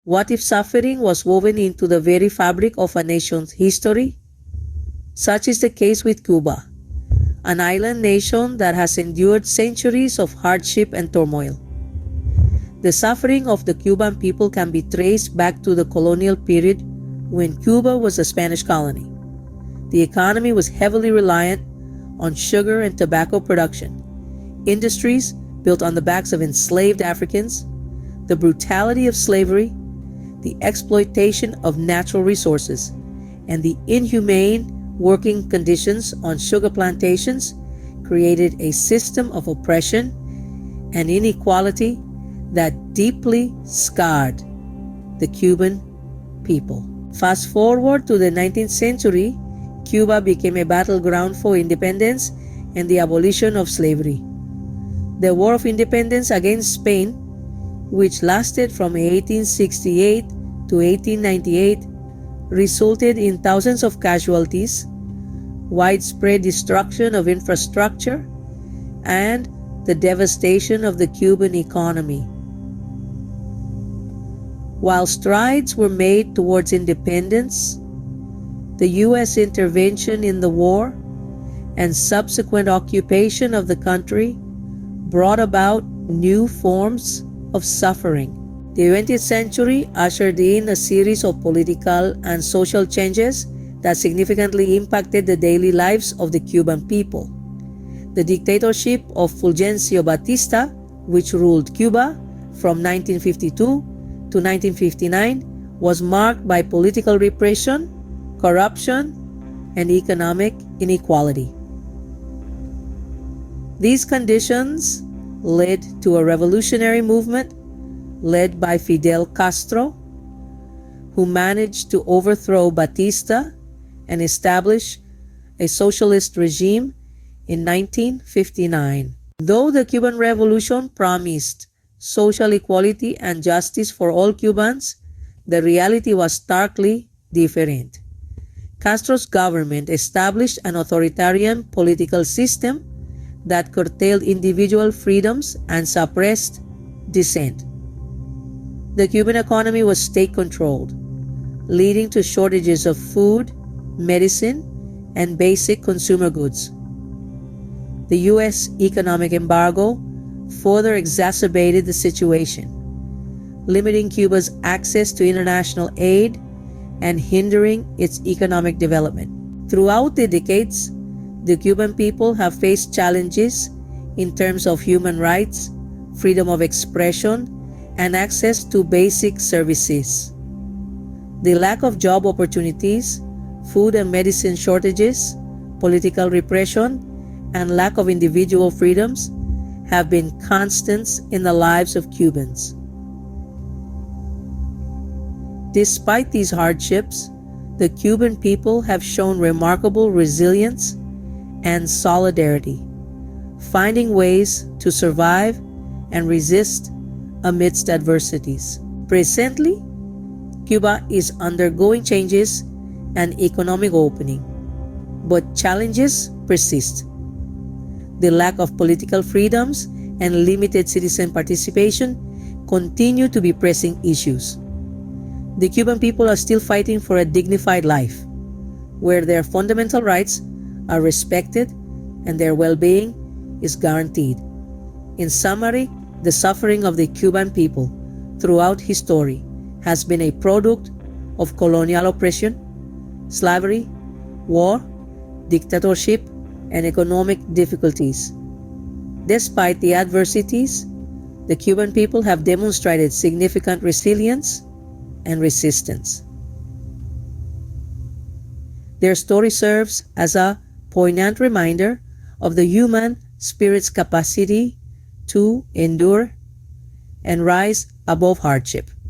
What if suffering was woven into the very fabric of a nation's history? Such is the case with Cuba, an island nation that has endured centuries of hardship and turmoil. The suffering of the Cuban people can be traced back to the colonial period when Cuba was a Spanish colony. The economy was heavily reliant on sugar and tobacco production, industries built on the backs of enslaved Africans, the brutality of slavery, the exploitation of natural resources, and the inhumane working conditions on sugar plantations created a system of oppression and inequality that deeply scarred the Cuban people. Fast forward to the 19th century, Cuba became a battleground for independence and the abolition of slavery. The War of Independence against Spain, which lasted from 1868 to 1898, resulted in thousands of casualties, widespread destruction of infrastructure, and the devastation of the Cuban economy. While strides were made towards independence, the U.S. intervention in the war and subsequent occupation of the country brought about new forms of suffering. The 20th century ushered in a series of political and social changes that significantly impacted the daily lives of the Cuban people. The dictatorship of Fulgencio Batista, which ruled Cuba from 1952 to 1959, was marked by political repression, corruption, and economic inequality. These conditions led to a revolutionary movement led by Fidel Castro, who managed to overthrow Batista and establish a socialist regime in 1959. Though the Cuban Revolution promised social equality and justice for all Cubans, the reality was starkly different. Castro's government established an authoritarian political system that curtailed individual freedoms and suppressed dissent. The Cuban economy was state-controlled, leading to shortages of food, medicine, and basic consumer goods. The U.S. economic embargo further exacerbated the situation, limiting Cuba's access to international aid and hindering its economic development. Throughout the decades, the Cuban people have faced challenges in terms of human rights, freedom of expression, and access to basic services. The lack of job opportunities, food and medicine shortages, political repression, and lack of individual freedoms have been constants in the lives of Cubans. Despite these hardships, the Cuban people have shown remarkable resilience and solidarity, finding ways to survive and resist amidst adversities. Presently, Cuba is undergoing changes and economic opening, but challenges persist. The lack of political freedoms and limited citizen participation continue to be pressing issues. The Cuban people are still fighting for a dignified life, where their fundamental rights are respected and their well-being is guaranteed. In summary, the suffering of the Cuban people throughout history has been a product of colonial oppression, slavery, war, dictatorship, and economic difficulties. Despite the adversities, the Cuban people have demonstrated significant resilience and resistance. Their story serves as a poignant reminder of the human spirit's capacity to endure and rise above hardship.